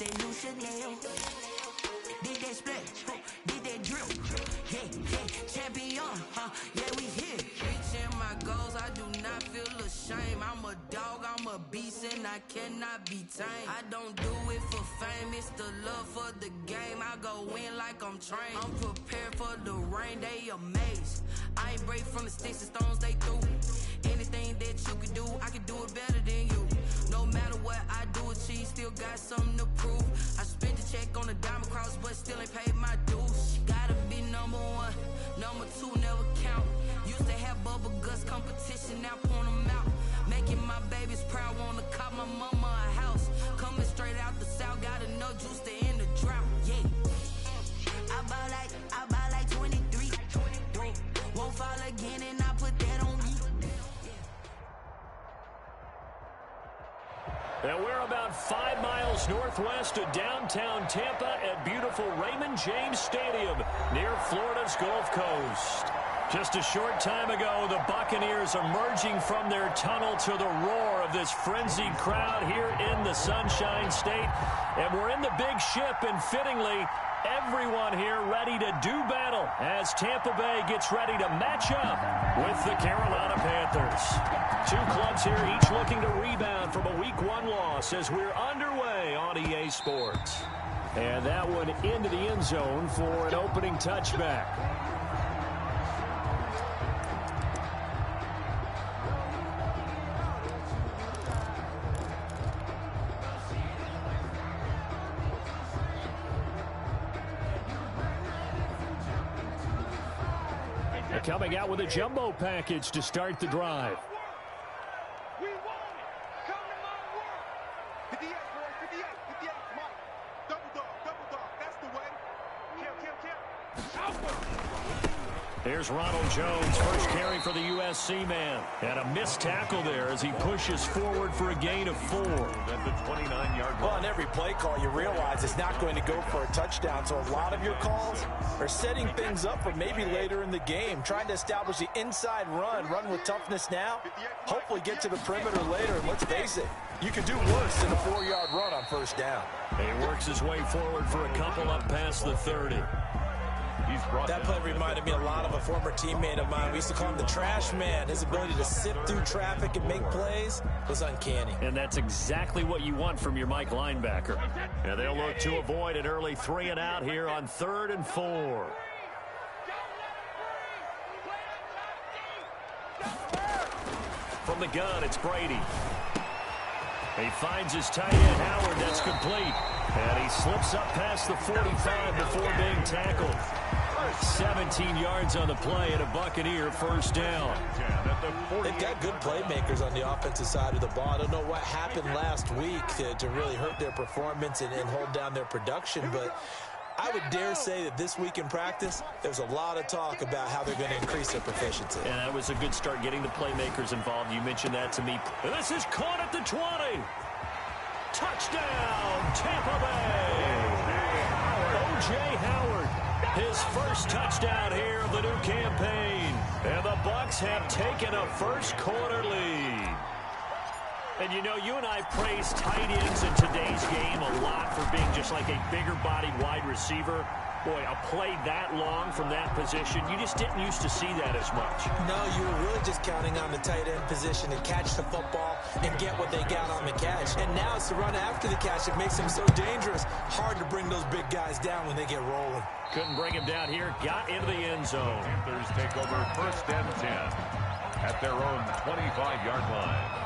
that new Chanel. Did that split, did that drip. Yeah, champion, yeah, we here. Reaching my goals, I do not feel ashamed. I'm a dog, I'm a beast, and I cannot be tamed. I don't do it for fame, it's the love for the game. I go in like I'm trained. I'm prepared for the rain, they amazed. I ain't break from the sticks and stones they threw. Anything that you can do, I can do it better than you. No matter what I do, achieve, still got something to prove. I spent the check on the diamond cross, but still ain't paid my dues. Gotta be number one, number two never count. Used to have bubble guts competition, now point them out. Making my babies proud, wanna cop my mama a house. Coming straight out the south, got enough juice to end the drought. Yeah, I buy like 23. Won't fall again, and I put that on me. And we're about 5 miles northwest of downtown Tampa at beautiful Raymond James Stadium near Florida's Gulf Coast. Just a short time ago, the Buccaneers emerging from their tunnel to the roar of this frenzied crowd here in the Sunshine State. And we're in the big ship, and fittingly, everyone here ready to do battle as Tampa Bay gets ready to match up with the Carolina Panthers. Two clubs here, each looking to rebound from a Week 1 loss as we're underway on EA Sports. And that one into the end zone for an opening touchback. Coming out with a jumbo package to start the drive. We want it. Come to my work. 58, boys. 58. 58. Come on. Double dog. That's the way. Kill. There's Ronald Jones, first carry for the USC man. And a missed tackle there as he pushes forward for a gain of 4. At the 29-yard line. Well, on every play call, you realize it's not going to go for a touchdown. So a lot of your calls are setting things up for maybe later in the game, trying to establish the inside run with toughness now, hopefully get to the perimeter later. And let's face it, you could do worse than a 4-yard run on first down. He works his way forward for a couple up past the 30. That play reminded me a lot of a former teammate of mine. We used to call him the trash man. His ability to sift through traffic and make plays was uncanny. And that's exactly what you want from your Mike linebacker. And they'll look to avoid an early 3 and out here on 3rd and 4. From the gun, it's Brady. He finds his tight end, Howard. That's complete. And he slips up past the 45 before being tackled. 17 yards on the play and a Buccaneer first down. They've got good playmakers on the offensive side of the ball. I don't know what happened last week to really hurt their performance and hold down their production, but I would dare say that this week in practice, there's a lot of talk about how they're going to increase their proficiency. And that was a good start getting the playmakers involved. You mentioned that to me. This is caught at the 20. Touchdown, Tampa Bay. O.J. Howard, his first touchdown here of the new campaign. And the Bucs have taken a first quarter lead. And you know, you and I praised tight ends in today's game a lot for being just like a bigger body wide receiver. Boy, a play that long from that position, you just didn't used to see that as much. No, you were really just counting on the tight end position to catch the football and get what they got on the catch. And now it's the run after the catch that makes them so dangerous. Hard to bring those big guys down when they get rolling. Couldn't bring him down here. Got into the end zone. Panthers take over 1st and 10 at their own 25-yard line.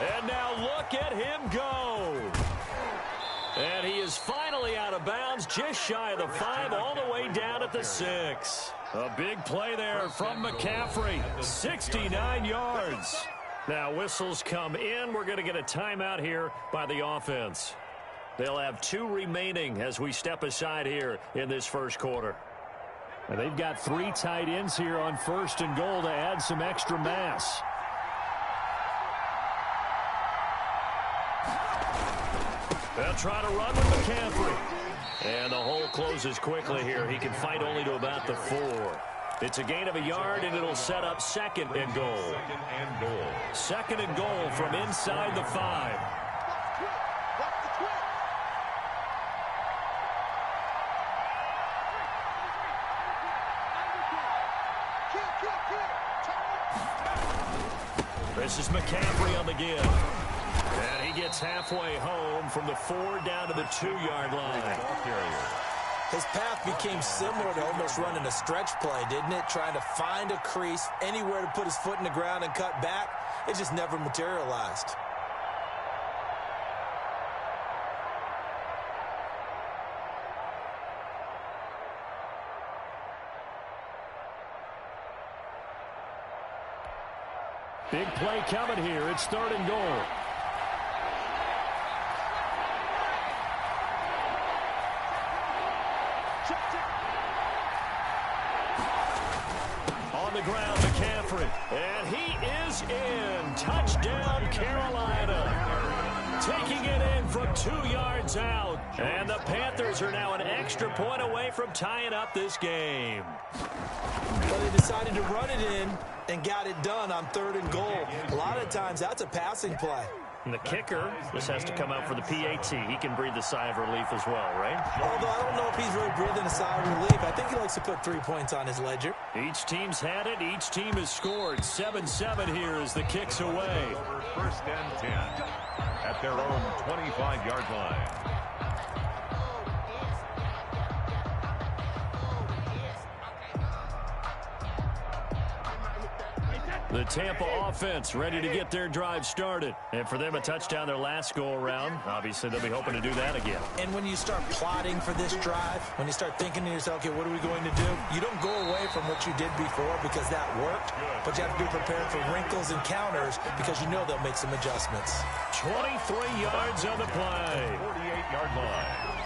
And now look at him go. And he is finally out of bounds, just shy of the 5, all the way down at the 6. A big play there from McCaffrey, 69 yards. Now whistles come in. We're going to get a timeout here by the offense. They'll have 2 remaining as we step aside here in this first quarter. And they've got 3 tight ends here on 1st and goal to add some extra mass. They'll try to run with McCaffrey. And the hole closes quickly here. He can fight only to about the 4. It's a gain of a yard, and it'll set up 2nd and goal. 2nd and goal from inside the 5. This is McCaffrey on the give. And he gets halfway home from the 4 down to the 2-yard line. His path became similar to almost running a stretch play, didn't it? Trying to find a crease, anywhere to put his foot in the ground and cut back. It just never materialized. Big play coming here. It's 3rd and goal. On the ground, McCaffrey. And he is in. Touchdown, Carolina. Taking it in from 2 yards out. And the Panthers are now an extra point away from tying up this game. Well, they decided to run it in and got it done on 3rd and goal. A lot of times, that's a passing play. And the kicker, this has to come out for the PAT. He can breathe a sigh of relief as well, right? Although I don't know if he's really breathing a sigh of relief. I think he likes to put 3 points on his ledger. Each team's had it. Each team has scored. 7-7 here as the kick's away. 1st and 10 at their own 25-yard line. The Tampa offense ready to get their drive started. And for them, a touchdown their last go-around. Obviously, they'll be hoping to do that again. And when you start plotting for this drive, when you start thinking to yourself, okay, what are we going to do? You don't go away from what you did before because that worked, but you have to be prepared for wrinkles and counters because you know they'll make some adjustments. 23 yards on the play. 48-yard line.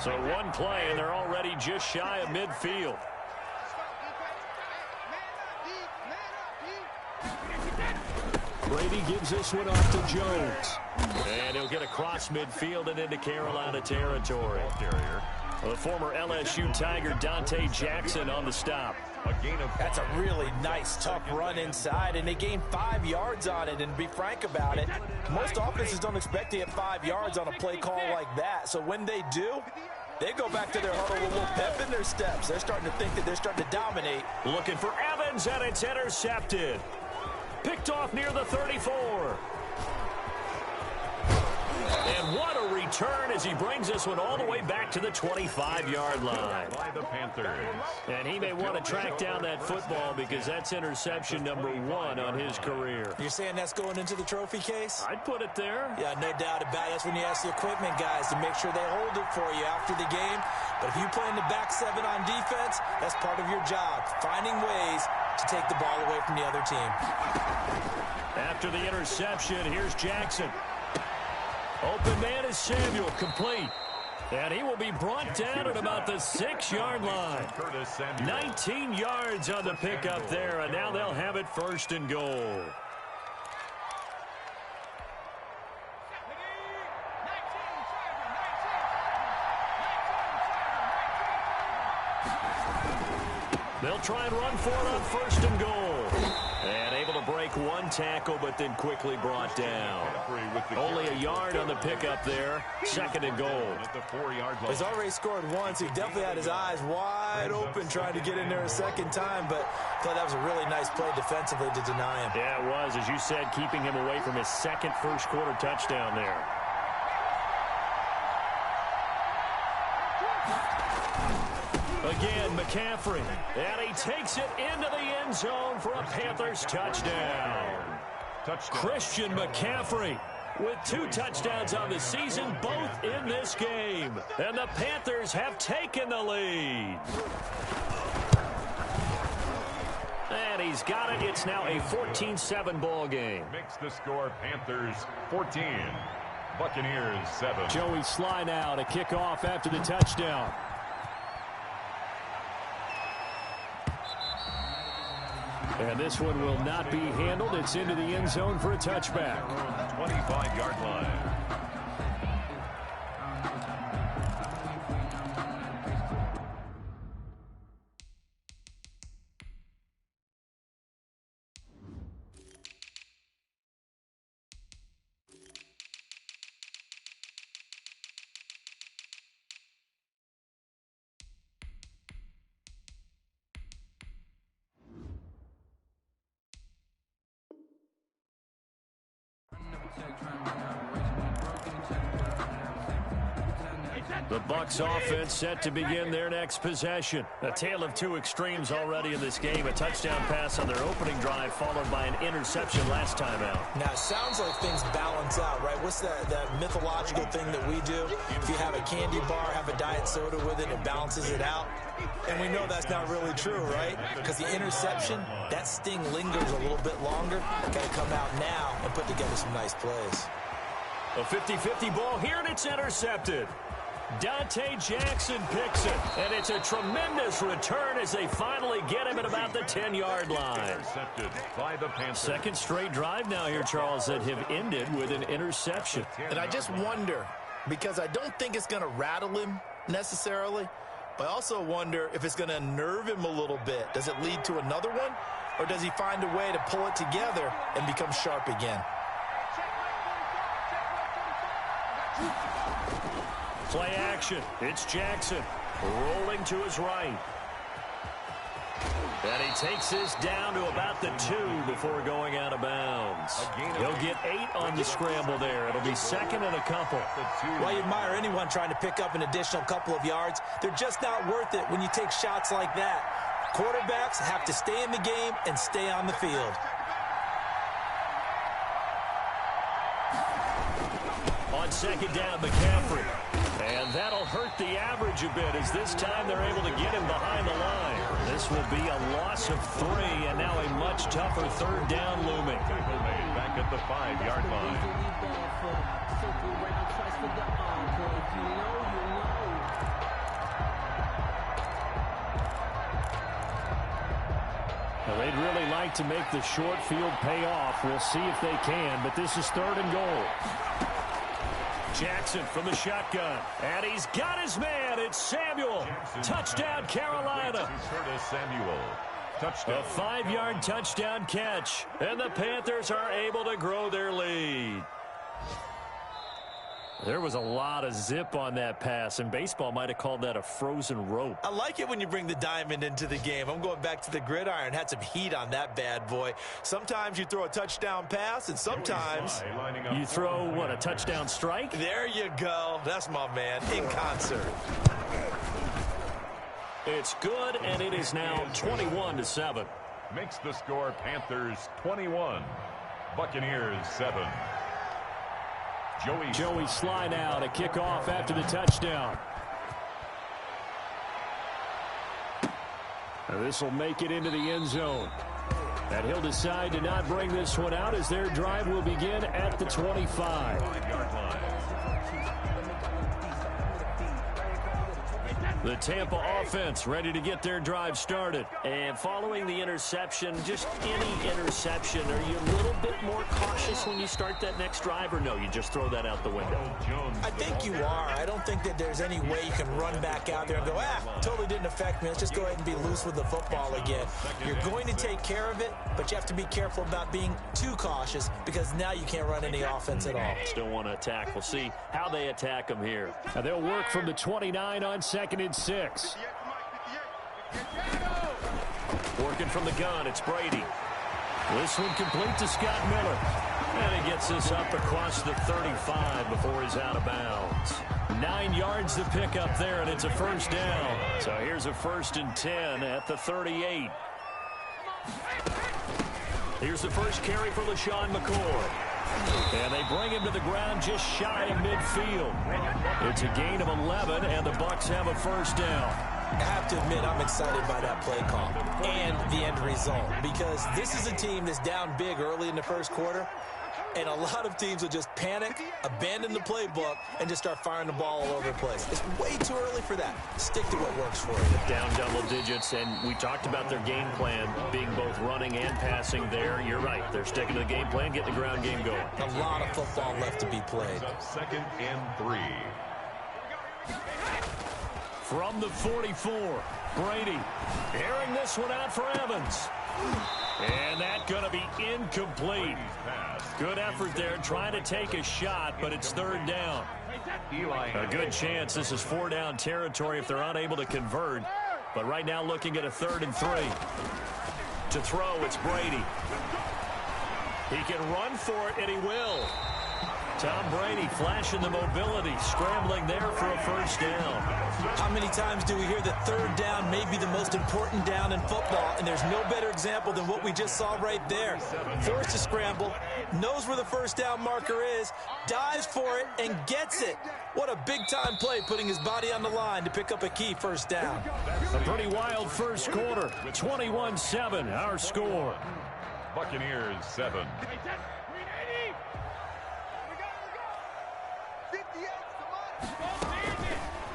So 1 play, and they're already just shy of midfield. Brady gives this one off to Jones. And he'll get across midfield and into Carolina territory. The former LSU Tiger Dante Jackson on the stop. That's a really nice, tough run inside, and they gained 5 yards on it. And to be frank about it, most offenses don't expect to get 5 yards on a play call like that. So when they do, they go back to their huddle with a little pep in their steps. They're starting to think that they're starting to dominate. Looking for Evans, and it's intercepted. Picked off near the 34. And what a return as he brings this one all the way back to the 25-yard line. By the Panthers. And he may want to track down that football because that's interception number 1 on his career. You're saying that's going into the trophy case? I'd put it there. Yeah, no doubt about it. That's when you ask the equipment guys to make sure they hold it for you after the game. But if you play in the back 7 on defense, that's part of your job, finding ways to take the ball away from the other team. After the interception, here's Jackson. Open man is Samuel, complete. And he will be brought down at about the 6-yard line. 19 yards on the pickup there, and now they'll have it 1st and goal. They'll try and run for it on 1st and goal. And able to break 1 tackle, but then quickly brought down. Only a yard on the pickup there. 2nd and goal. He's already scored once. He definitely had his eyes wide open trying to get in there a 2nd time, but I thought that was a really nice play defensively to deny him. Yeah, it was, as you said, keeping him away from his 2nd first-quarter touchdown there. Again, McCaffrey, and he takes it into the end zone for a Panthers touchdown. Christian McCaffrey with 2 touchdowns on the season, both in this game. And the Panthers have taken the lead. And he's got it. It's now a 14-7 ball game. Makes the score Panthers 14. Buccaneers 7. Joey Sly now to kick off after the touchdown. And this one will not be handled. It's into the end zone for a touchback. 25-yard line. The Bucs offense set to begin their next possession. A tale of two extremes already in this game. A touchdown pass on their opening drive followed by an interception last time out. Now, it sounds like things balance out, right? What's that mythological thing that we do? If you have a candy bar, have a diet soda with it, it balances it out. And we know that's not really true, right? Because the interception, that sting lingers a little bit longer. Got to come out now and put together some nice plays. A 50-50 ball here, and it's intercepted. Dante Jackson picks it, and it's a tremendous return as they finally get him at about the 10-yard line. Intercepted by the Panthers. Second straight drive now here, Charles, that have ended with an interception. And I just wonder, because I don't think it's going to rattle him necessarily, but I also wonder if it's going to unnerve him a little bit. Does it lead to another one, or does he find a way to pull it together and become sharp again? Play action. It's Jackson rolling to his right. And he takes this down to about the 2 before going out of bounds. He'll get 8 on the scramble there. It'll be second and a couple. While you admire anyone trying to pick up an additional couple of yards, they're just not worth it when you take shots like that. Quarterbacks have to stay in the game and stay on the field. On second down, McCaffrey. And that'll hurt the average a bit as this time they're able to get him behind the line. This will be a loss of 3 and now a much tougher third down looming. Back at the 5-yard line. Well, they'd really like to make the short field pay off. We'll see if they can, but this is 3rd and goal. Jackson from the shotgun, and he's got his man. It's Samuel. Touchdown, Carolina. Curtis Samuel. Touchdown. A 5-yard touchdown catch, and the Panthers are able to grow their lead. There was a lot of zip on that pass, and baseball might have called that a frozen rope. I like it when you bring the diamond into the game. I'm going back to the gridiron. Had some heat on that bad boy. Sometimes you throw a touchdown pass, and sometimes you throw, what, a touchdown strike? There you go. That's my man, in concert. It's good, and it is now 21-7. Makes the score Panthers 21, Buccaneers 7. Joey Sly now to kick off after the touchdown. This will make it into the end zone. And he'll decide to not bring this one out as their drive will begin at the 25. 5-yard line. The Tampa offense ready to get their drive started. And following the interception, just any interception, are you a little bit more cautious when you start that next drive, or no, you just throw that out the window? I think you are. I don't think that there's any way you can run back out there and go, totally didn't affect me. Let's just go ahead and be loose with the football again. You're going to take care of it, but you have to be careful about being too cautious because now you can't run any offense at all. Still want to attack. We'll see how they attack them here. Now they'll work from the 29 on 2nd and 6. Working from the gun, it's Brady. This one complete to Scott Miller. And he gets this up across the 35 before he's out of bounds. 9 yards to pick up there, and it's a first down. So here's a 1st and 10 at the 38. Here's the first carry for LaShawn McCoy. And they bring him to the ground just shy of midfield. It's a gain of 11, and the Bucs have a first down. I have to admit, I'm excited by that play call and the end result because this is a team that's down big early in the first quarter. And a lot of teams will just panic, abandon the playbook, and just start firing the ball all over the place. It's way too early for that. Stick to what works for you. Down double digits, and we talked about their game plan being both running and passing there. You're right. They're sticking to the game plan, getting the ground game going. A lot of football left to be played. 2nd and 3. From the 44, Brady airing this one out for Evans. And that's going to be incomplete. Good effort there, trying to take a shot, but it's 3rd down. A good chance this is 4-down territory if they're unable to convert. But right now looking at a 3rd and 3. To throw, it's Brady. He can run for it, and he will. Tom Brady flashing the mobility, scrambling there for a 1st down. How many times do we hear that 3rd down may be the most important down in football? And there's no better example than what we just saw right there. Forced to scramble, knows where the 1st down marker is, dives for it, and gets it. What a big-time play, putting his body on the line to pick up a key 1st down. A pretty wild first quarter. 21-7, our score. Buccaneers 7.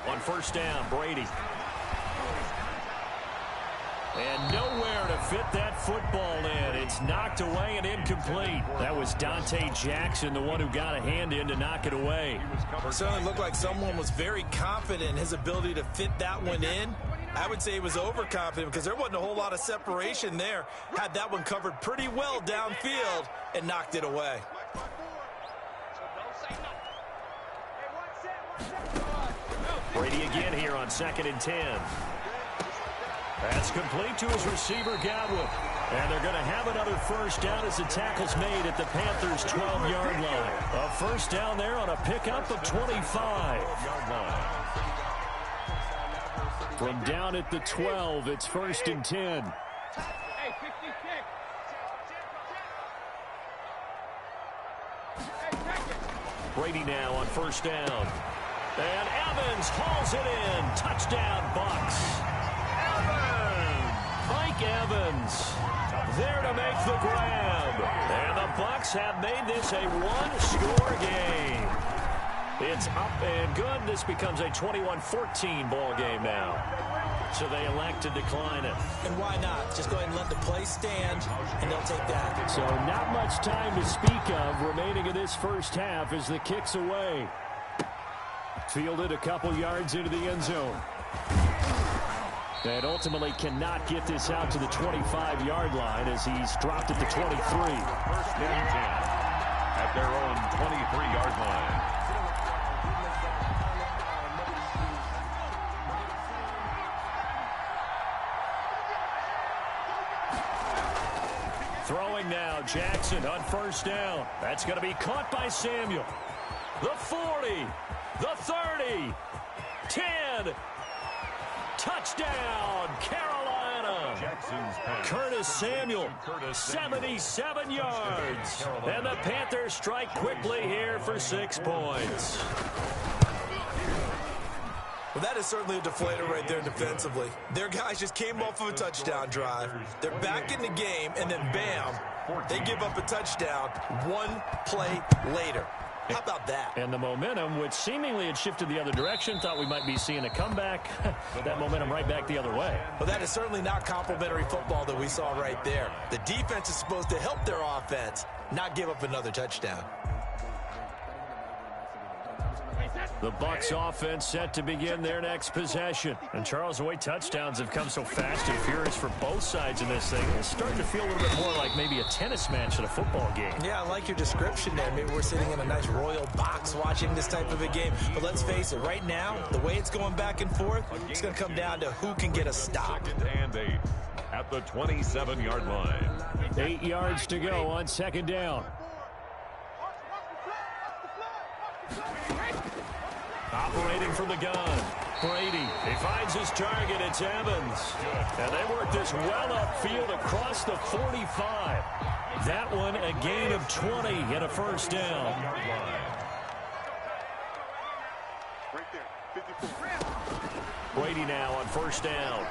On 1st down, Brady. And nowhere to fit that football in. It's knocked away and incomplete. That was Dante Jackson, the one who got a hand in to knock it away. It certainly looked like someone was very confident in his ability to fit that one in. I would say he was overconfident because there wasn't a whole lot of separation there. Had that one covered pretty well downfield and knocked it away. Brady again here on 2nd and 10. That's complete to his receiver, Godwin. And they're going to have another 1st down as the tackle's made at the Panthers' 12-yard line. A 1st down there on a pickup of 25. From down at the 12, it's 1st and 10. Brady now on 1st down. And Evans hauls it in. Touchdown, Bucs. Mike Evans there to make the grab. And the Bucs have made this a one-score game. It's up and good. This becomes a 21-14 ball game now. So they elect to decline it. And why not? Just go ahead and let the play stand, and they'll take that. So not much time to speak of remaining in this first half as the kick's away. Fielded a couple yards into the end zone. And ultimately cannot get this out to the 25-yard line as he's dropped at the 23. 1st and 10 at their own 23-yard line. Throwing now, Jackson on 1st down. That's going to be caught by Samuel. The 40, the 30, 10. Touchdown, Carolina. Curtis Samuel, 77 yards. And the Panthers strike quickly here for 6 points. Well, that is certainly a deflator right there defensively. Their guys just came off of a touchdown drive. They're back in the game, and then bam, they give up a touchdown 1 play later. How about that? And the momentum, which seemingly had shifted the other direction, thought we might be seeing a comeback. That momentum right back the other way. Well, that is certainly not complimentary football that we saw right there. The defense is supposed to help their offense, not give up another touchdown. The Bucs offense set to begin their next possession. And Charles, the way touchdowns have come so fast and furious for both sides in this thing, it's starting to feel a little bit more like maybe a tennis match at a football game. Yeah, I like your description there. Maybe we're sitting in a nice royal box watching this type of a game. But let's face it, right now, the way it's going back and forth, it's going to come down to who can get a stop. 2nd and 8 at the 27-yard line. 8 yards to go on 2nd down. Operating from the gun, Brady. He finds his target. It's Evans. And they work this well upfield across the 45. That one a gain of 20 and a 1st down. Brady now on 1st down.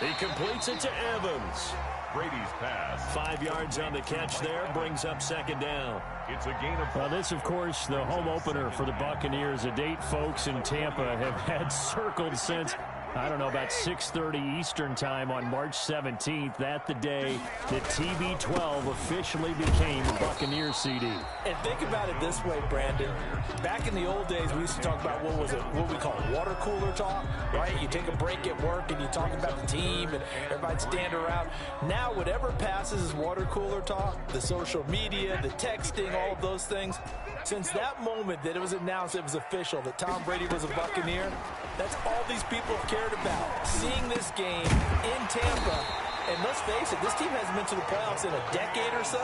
He completes it to Evans. Brady's pass. 5 yards on the catch there, brings up second down. It's a gain of... Well, this, of course, the home opener for the Buccaneers, a date folks in Tampa have had circled since, I don't know, about 6:30 Eastern time on March 17th. That the day that TB12 officially became the Buccaneers CD. And think about it this way, Brandon. Back in the old days, we used to talk about what we call water cooler talk, right? You take a break at work and you talk about the team and everybody'd stand around. Now, whatever passes is water cooler talk, the social media, the texting, all of those things. Since that moment that it was announced it was official that Tom Brady was a Buccaneer, that's all these people have cared about. Seeing this game in Tampa, and let's face it, this team hasn't been to the playoffs in a decade or so.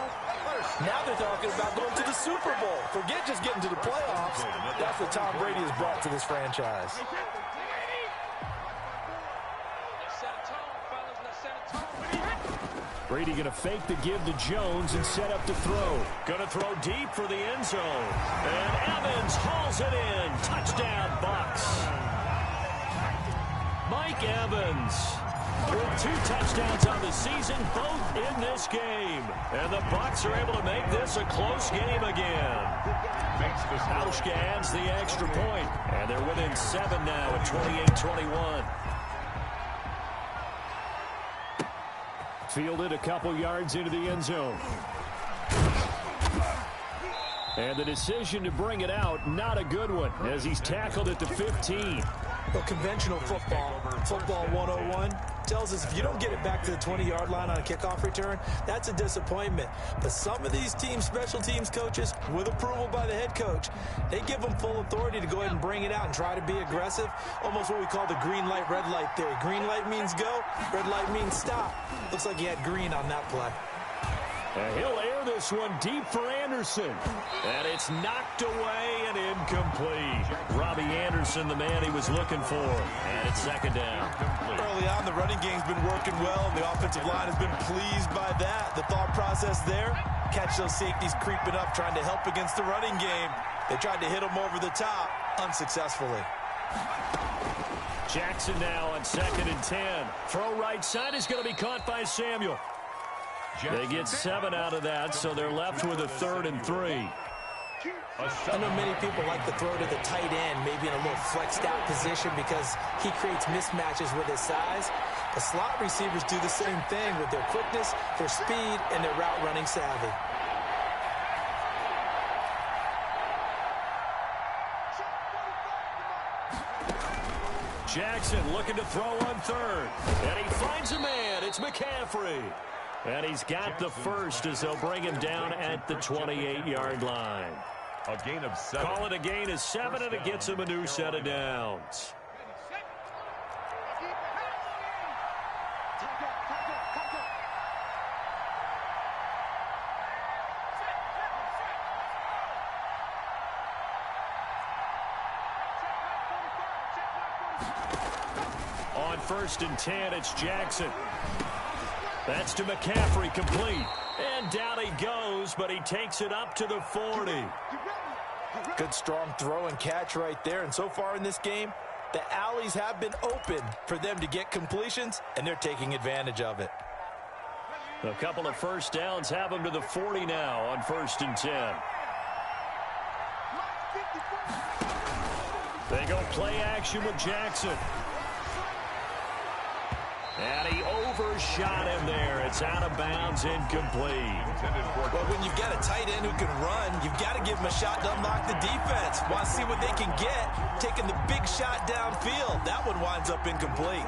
Now they're talking about going to the Super Bowl. Forget just getting to the playoffs. That's what Tom Brady has brought to this franchise. Brady going to fake the give to Jones and set up to throw. Going to throw deep for the end zone. And Evans hauls it in. Touchdown, Bucs. Mike Evans with 2 touchdowns on the season, both in this game. And the Bucs are able to make this a close game again. Auschka adds the extra point. And they're within 7 now at 28-21. Fielded a couple yards into the end zone. And the decision to bring it out, not a good one, as he's tackled at the 15. Well, conventional football 101, tells us if you don't get it back to the 20-yard line on a kickoff return, that's a disappointment. But some of these teams, special teams coaches, with approval by the head coach, they give them full authority to go ahead and bring it out and try to be aggressive, almost what we call the green light, red light theory. Green light means go, red light means stop. Looks like he had green on that play. And he'll air this one deep for Anderson. And it's knocked away and incomplete. Robbie Anderson, the man he was looking for. And it's second down. Early on, the running game's been working well, and the offensive line has been pleased by that. The thought process there, catch those safeties creeping up, trying to help against the running game. They tried to hit them over the top, unsuccessfully. Jackson now on 2nd and 10. Throw right side is going to be caught by Samuel. They get 7 out of that, so they're left with a 3rd and 3. I know many people like to throw to the tight end, maybe in a little flexed out position because he creates mismatches with his size. The slot receivers do the same thing with their quickness, their speed, and their route running savvy. Jackson looking to throw on 3rd. And he finds a man. It's McCaffrey. And he's got the first as they'll bring him down at the 28-yard line. A gain of 7. Call it a gain of 7, and it gets him a new set of downs. On 1st and 10, it's Jackson. That's to McCaffrey, complete. And down he goes, but he takes it up to the 40. Good strong throw and catch right there. And so far in this game, the alleys have been open for them to get completions, and they're taking advantage of it. A couple of first downs have them to the 40 now on 1st and 10. They go play action with Jackson. And he overshot him there. It's out of bounds, incomplete. Well, when you've got a tight end who can run, you've got to give him a shot to unlock the defense. Want to see what they can get, taking the big shot downfield. That one winds up incomplete.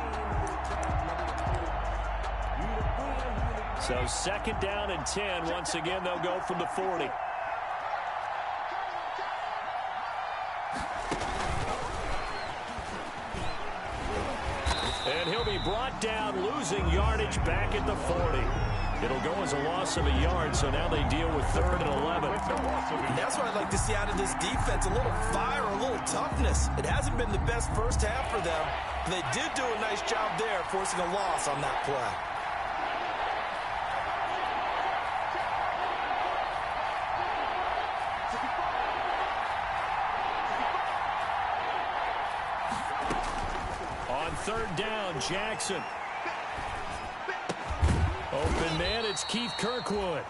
So 2nd down and 10. Once again, they'll go from the 40. And he'll be brought down, losing yardage back at the 40. It'll go as a loss of a yard, so now they deal with 3rd and 11. That's what I'd like to see out of this defense, a little fire, a little toughness. It hasn't been the best first half for them. They did do a nice job there, forcing a loss on that play. On 3rd down, Jackson. Open man, it's Keith Kirkwood.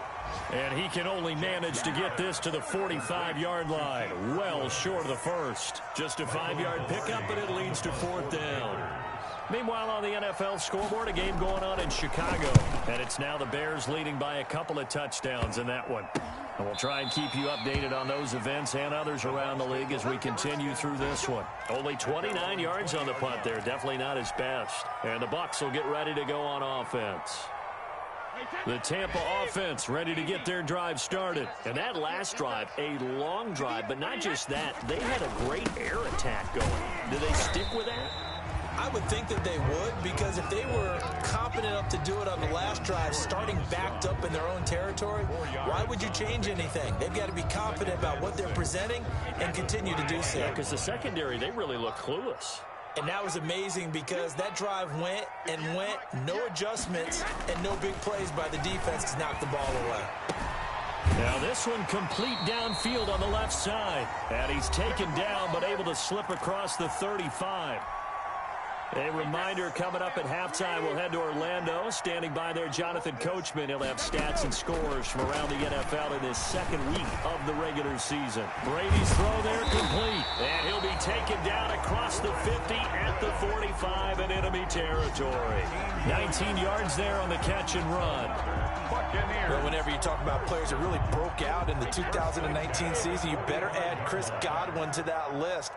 And he can only manage to get this to the 45-yard line. Well short of the first. Just a 5-yard pickup, but it leads to 4th down. Meanwhile, on the NFL scoreboard, a game going on in Chicago. And it's now the Bears leading by a couple of touchdowns in that one. And we'll try and keep you updated on those events and others around the league as we continue through this one. Only 29 yards on the punt there. Definitely not his best. And the Bucs will get ready to go on offense. The Tampa offense ready to get their drive started. And that last drive, a long drive, but not just that. They had a great air attack going. Do they stick with that? I would think that they would, because if they were confident enough to do it on the last drive, starting backed up in their own territory, why would you change anything? They've got to be confident about what they're presenting and continue to do so. Yeah, because the secondary, they really look clueless. And that was amazing because that drive went and went, no adjustments, and no big plays by the defense to knock the ball away. Now this one complete downfield on the left side. And he's taken down but able to slip across the 35. A reminder coming up at halftime, we'll head to Orlando. Standing by there, Jonathan Coachman. He'll have stats and scores from around the NFL in his second week of the regular season. Brady's throw there complete. And he'll be taken down across the 50 at the 45 in enemy territory. 19 yards there on the catch and run. Well, whenever you talk about players that really broke out in the 2019 season, you better add Chris Godwin to that list.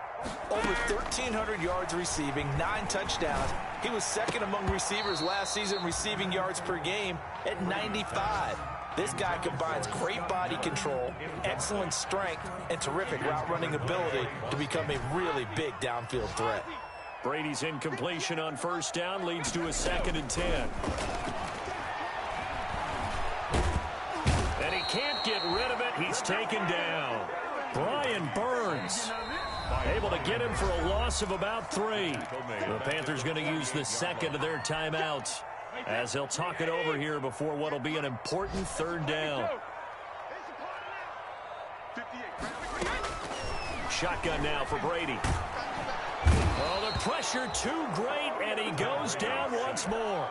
Over 1,300 yards receiving, 9 touchdowns. He was second among receivers last season receiving yards per game at 95. This guy combines great body control, excellent strength, and terrific route running ability to become a really big downfield threat. Brady's incompletion on first down leads to a 2nd and 10. And he can't get rid of it. He's taken down. Brian Burns able to get him for a loss of about 3. The Panthers going to use the second of their timeouts as they'll talk it over here before what will be an important 3rd down. Shotgun now for Brady. Oh, the pressure too great, and he goes down once more.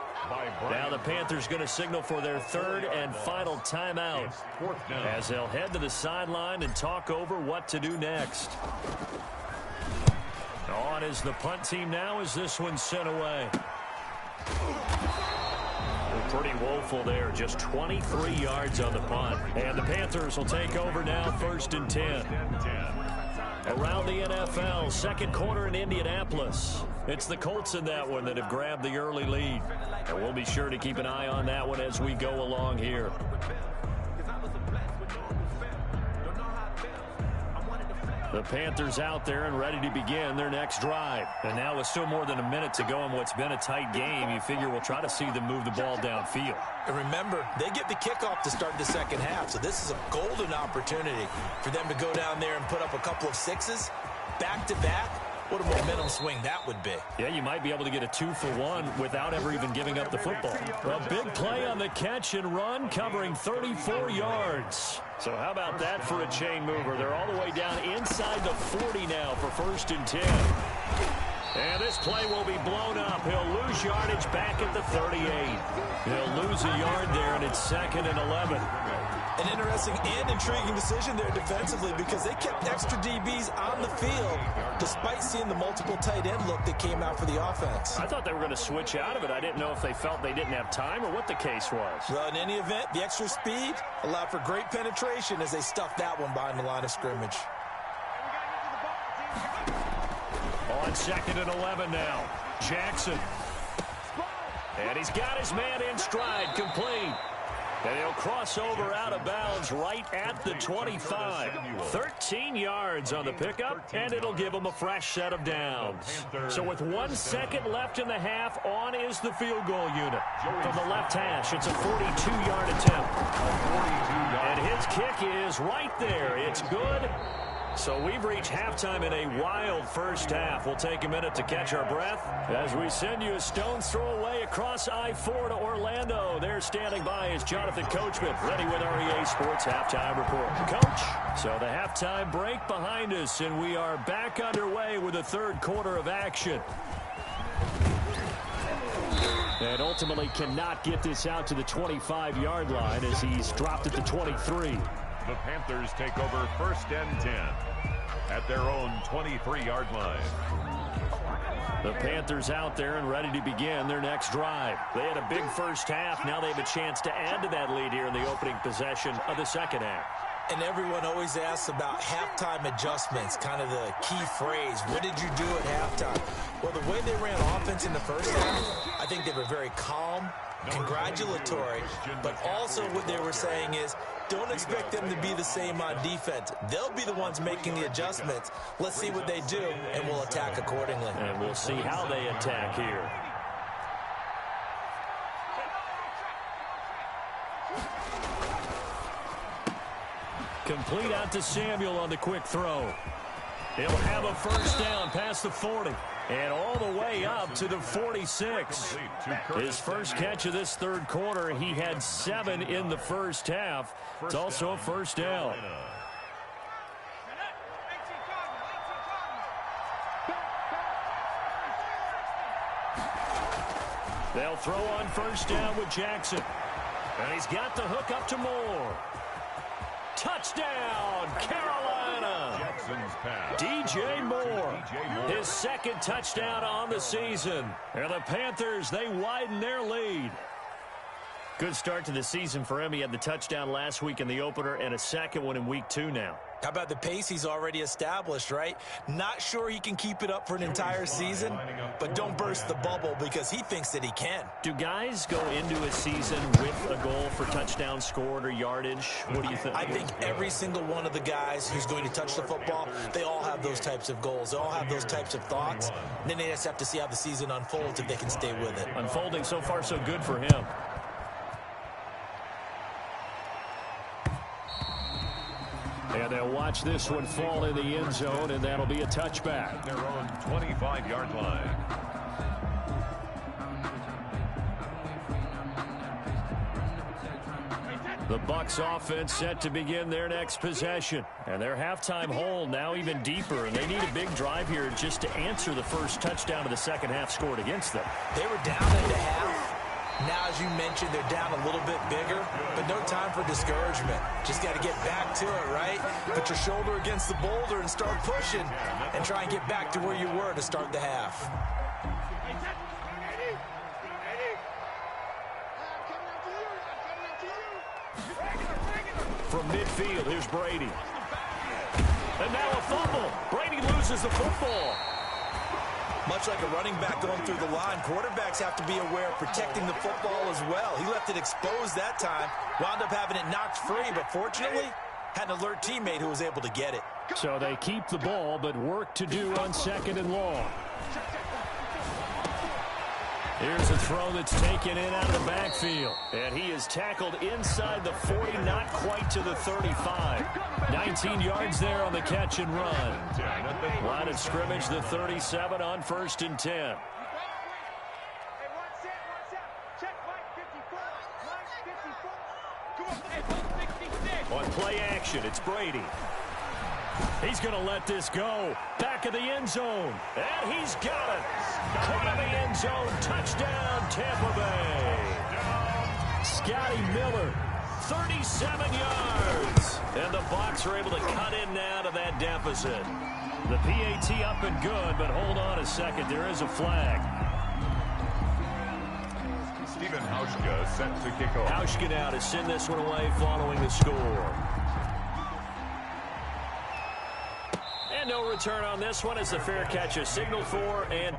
Now the Panthers going to signal for their 3rd and final timeout as they'll head to the sideline and talk over what to do next. On is the punt team now as this one's sent away. Pretty woeful there, just 23 yards on the punt. And the Panthers will take over now, 1st and 10. Around the NFL, second quarter in Indianapolis. It's the Colts in that one that have grabbed the early lead. And we'll be sure to keep an eye on that one as we go along here. The Panthers out there and ready to begin their next drive. And now with still more than a minute to go in what's been a tight game, you figure we'll try to see them move the ball downfield. And remember, they get the kickoff to start the second half, so this is a golden opportunity for them to go down there and put up a couple of 6s back-to-back. What a momentum swing that would be. Yeah, you might be able to get a 2-for-1 without ever even giving up the football. A big play on the catch and run, covering 34 yards. So how about that for a chain mover? They're all the way down inside the 40 now for 1st and 10. And this play will be blown up. He'll lose yardage back at the 38. He'll lose a yard there, and it's 2nd and 11. An interesting and intriguing decision there defensively because they kept extra DBs on the field despite seeing the multiple tight end look that came out for the offense. I thought they were going to switch out of it. I didn't know if they felt they didn't have time or what the case was. Well, in any event, the extra speed allowed for great penetration as they stuffed that one behind the line of scrimmage. On 2nd and 11 now. Jackson. And he's got his man in stride, complete. And he'll cross over out of bounds right at the 25. 13 yards on the pickup, and it'll give him a fresh set of downs. So with 1 second left in the half, on is the field goal unit. From the left hash, it's a 42-yard attempt. And his kick is right there. It's good. So we've reached halftime in a wild first half. We'll take a minute to catch our breath as we send you a stone's throw away across I-4 to Orlando. There standing by is Jonathan Coachman, ready with REA Sports Halftime Report. Coach, so the halftime break behind us, and we are back underway with the 3rd quarter of action. And ultimately cannot get this out to the 25-yard line as he's dropped at the 23. The Panthers take over 1st and 10 at their own 23-yard line. The Panthers out there and ready to begin their next drive. They had a big first half. Now they have a chance to add to that lead here in the opening possession of the second half. And everyone always asks about halftime adjustments, kind of the key phrase. What did you do at halftime? Well, the way they ran offense in the first half, I think they were very calm, congratulatory, but also what they were saying is, don't expect them to be the same on defense. They'll be the ones making the adjustments. Let's see what they do, and we'll attack accordingly. And we'll see how they attack here. Complete out to Samuel on the quick throw. He'll have a first down past the 40. And all the way up to the 46. His first catch of this third quarter, he had 7 in the first half. It's also a first down. They'll throw on first down with Jackson. And he's got the hook up to Moore. Touchdown, Carolina. Jackson's pass. DJ Moore, his second touchdown on the season. And the Panthers, they widen their lead. Good start to the season for him. He had the touchdown last week in the opener and a second one in week 2 now. How about the pace he's already established, right? Not sure he can keep it up for an entire season, but don't burst the bubble because he thinks that he can. Do guys go into a season with a goal for touchdowns scored or yardage? What do you think? I think every single one of the guys who's going to touch the football, they all have those types of goals. They all have those types of thoughts. And then they just have to see how the season unfolds if they can stay with it. Unfolding so far so good for him. And they'll watch this one fall in the end zone, and that'll be a touchback. Their own 25-yard line. The Bucs offense set to begin their next possession. And their halftime hole now even deeper, and they need a big drive here just to answer the first touchdown of the second half scored against them. They were down into half. Now, as you mentioned, they're down a little bit bigger, but no time for discouragement. Just got to get back to it, right? Put your shoulder against the boulder and start pushing and try and get back to where you were to start the half. From midfield, here's Brady. And now a fumble. Brady loses the football. Much like a running back going through the line, quarterbacks have to be aware of protecting the football as well. He left it exposed that time, wound up having it knocked free, but fortunately, had an alert teammate who was able to get it. So they keep the ball, but work to do on second and long. Here's a throw that's taken in out of the backfield. And he is tackled inside the 40, not quite to the 35. 19 yards there on the catch and run. Line of scrimmage, the 37 on 1st and 10. On play action, it's Brady. He's going to let this go. Back of the end zone. And he's got it. Caught in the end zone. Touchdown, Tampa Bay. Scotty Miller, 37 yards. And the Bucs are able to cut in now to that deficit. The PAT up and good, but hold on a second. There is a flag. Stephen Hauschka set to kick off. Hauschka now to send this one away following the score. And no return on this one as the fair catch is signaled for. And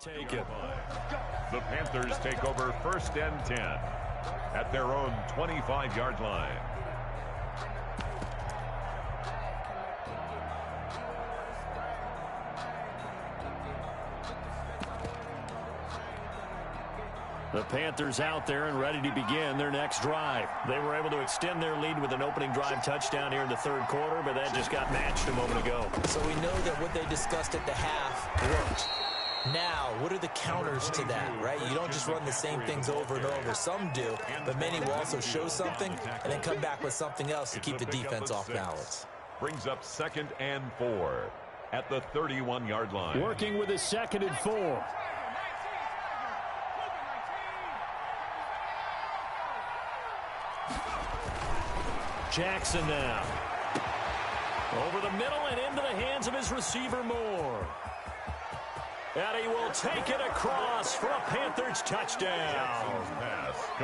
take it. The Panthers take over 1st and 10 at their own 25-yard line. The Panthers out there and ready to begin their next drive. They were able to extend their lead with an opening drive touchdown here in the third quarter, but that just got matched a moment ago. So we know that what they discussed at the half worked. Now, what are the counters to that, right? You don't just run the same things over and over. Some do, but many will also show something and then come back with something else to keep the defense off balance. Brings up 2nd and 4 at the 31-yard line. Working with a 2nd and 4. Jackson now. Over the middle and into the hands of his receiver, Moore. And he will take it across for a Panthers touchdown.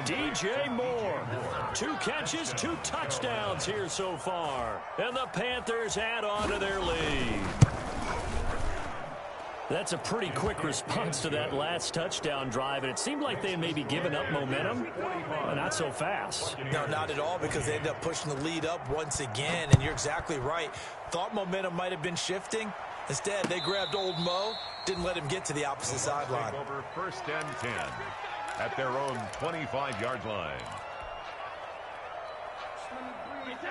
DJ Moore. 2 catches, 2 touchdowns here so far. And the Panthers add on to their lead. That's a pretty quick response to that last touchdown drive, and it seemed like they may be giving up momentum. Not so fast. No, not at all, because they ended up pushing the lead up once again, and you're exactly right. Thought momentum might have been shifting. Instead, they grabbed old Mo, didn't let him get to the opposite sideline. Over 1st and 10 at their own 25-yard line.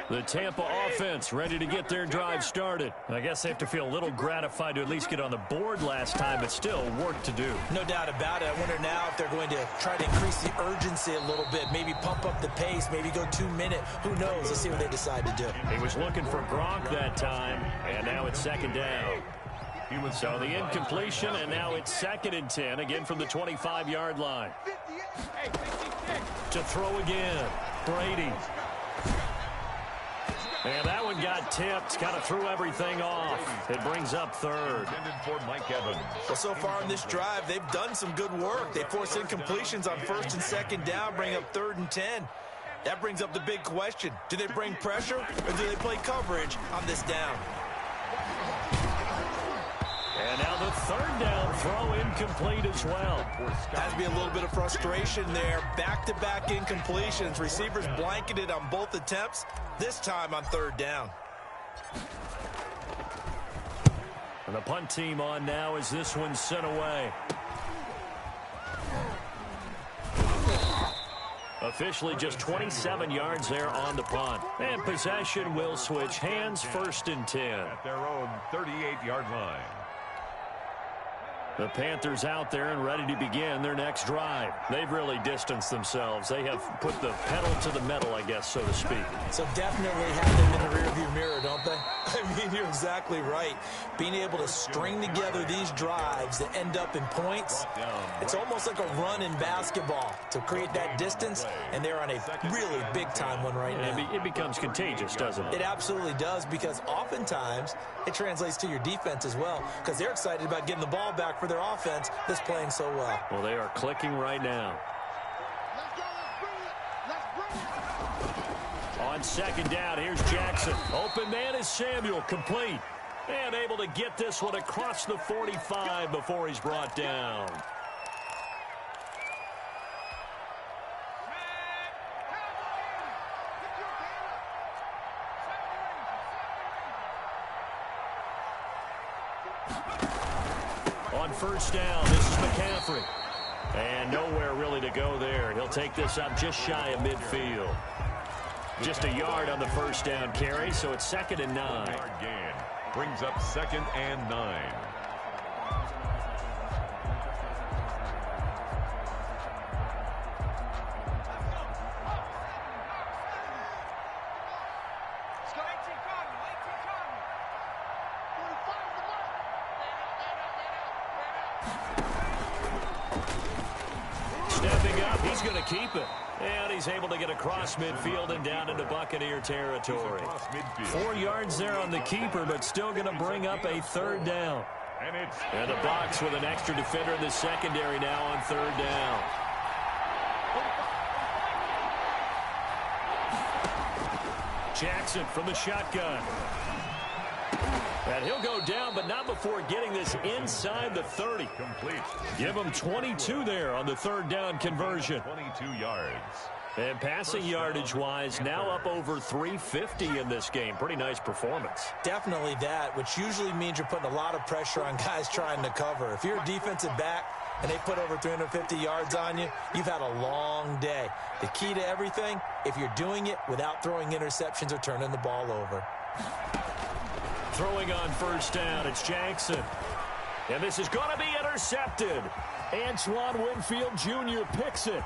The Tampa offense ready to get their drive started. I guess they have to feel a little gratified to at least get on the board last time, but still work to do. No doubt about it. I wonder now if they're going to try to increase the urgency a little bit, maybe pump up the pace, maybe go 2-minute. Who knows? Let's see what they decide to do. He was looking for Gronk that time, and now it's 2nd down. So the incompletion, and now it's 2nd and 10, again from the 25-yard line. To throw again, Brady. And that one got tipped, kind of threw everything off. It brings up 3rd. For Mike Evans. Well, so far in this drive, they've done some good work. They force incompletions on 1st and 2nd down, bring up 3rd and 10. That brings up the big question. Do they bring pressure, or do they play coverage on this down? And now the 3rd down throw incomplete as well. Has to be a little bit of frustration there. Back-to-back incompletions. Receivers blanketed on both attempts, this time on 3rd down. And the punt team on now as this one's sent away. Officially just 27 yards there on the punt. And possession will switch hands, 1st and 10. At their own 38-yard line. The Panthers out there and ready to begin their next drive. They've really distanced themselves. They have put the pedal to the metal, I guess, so to speak. So definitely have them in the rearview mirror, don't they? I mean, you're exactly right. Being able to string together these drives that end up in points, it's almost like a run in basketball to create that distance, and they're on a really big-time one right now. It becomes contagious, doesn't it? It absolutely does, because oftentimes it translates to your defense as well, because they're excited about getting the ball back for their offense that's playing so well. Well, they are clicking right now. On 2nd down, here's Jackson. Open man is Samuel, complete. And able to get this one across the 45 before he's brought down. On 1st down, this is McCaffrey. And nowhere really to go there. He'll take this up just shy of midfield. Just a yard on the 1st down carry, so it's 2nd and 9. Gain brings up 2nd and 9. Stepping up, he's going to keep it. And he's able to get across midfield and down into Buccaneer territory. 4 yards there on the keeper, but still going to bring up a 3rd down. And the Bucs with an extra defender in the secondary now on 3rd down. Jackson from the shotgun. And he'll go down, but not before getting this inside the 30. Complete. Give him 22 there on the 3rd down conversion. 22 yards. And passing yardage-wise, now up over 350 in this game. Pretty nice performance. Definitely that, which usually means you're putting a lot of pressure on guys trying to cover. If you're a defensive back, and they put over 350 yards on you, you've had a long day. The key to everything, if you're doing it without throwing interceptions or turning the ball over. Throwing on first down, it's Jackson. And this is going to be intercepted. Antoine Winfield Jr. picks it.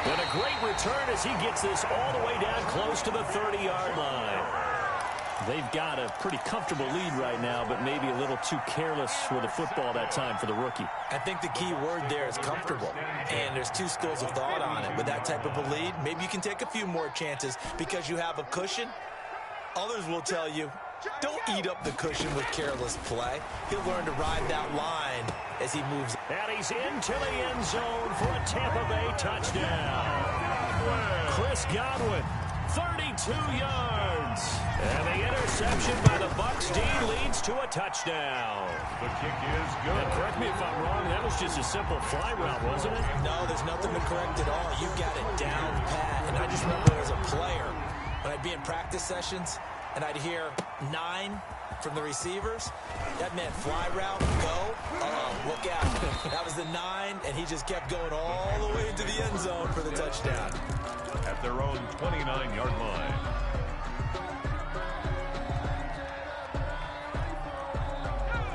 And a great return as he gets this all the way down close to the 30-yard line. They've got a pretty comfortable lead right now, but maybe a little too careless with the football that time for the rookie. I think the key word there is comfortable, and there's two schools of thought on it. With that type of a lead, maybe you can take a few more chances because you have a cushion. Others will tell you, don't eat up the cushion with careless play. He'll learn to ride that line as he moves. And he's into the end zone for a Tampa Bay touchdown. Chris Godwin, 32 yards. And the interception by the Bucs D leads to a touchdown. The kick is good. And correct me if I'm wrong, that was just a simple fly route, wasn't it? No, there's nothing to correct at all. You got it down pat. And I just remember as a player, when I'd be in practice sessions, and I'd hear 9 from the receivers. That meant fly route, go. Look out. That was the 9, and he just kept going all the way into the end zone for the touchdown. At their own 29-yard line.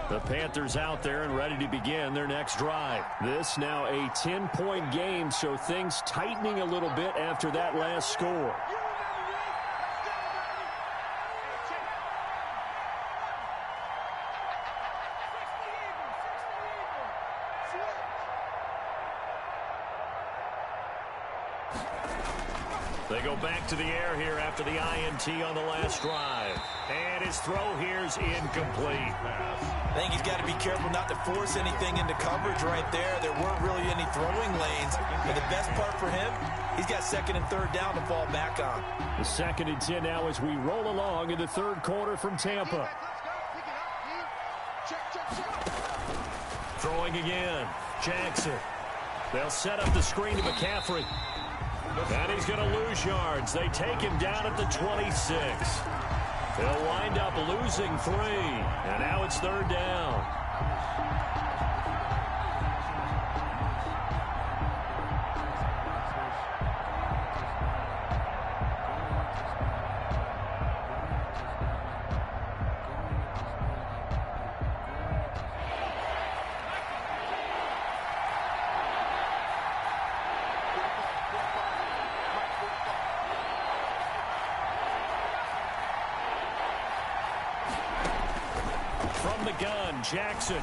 The Panthers out there and ready to begin their next drive. This now a 10-point game, so things tightening a little bit after that last score. They go back to the air here after the INT on the last drive. And his throw here is incomplete. I think he's got to be careful not to force anything into coverage right there. There weren't really any throwing lanes. But the best part for him, he's got 2nd and 3rd down to fall back on. The 2nd and 10 now as we roll along in the 3rd quarter from Tampa. Throwing again. Jackson. They'll set up the screen to McCaffrey. And he's going to lose yards. They take him down at the 26. They'll wind up losing 3. And now it's 3rd down. From the gun, Jackson.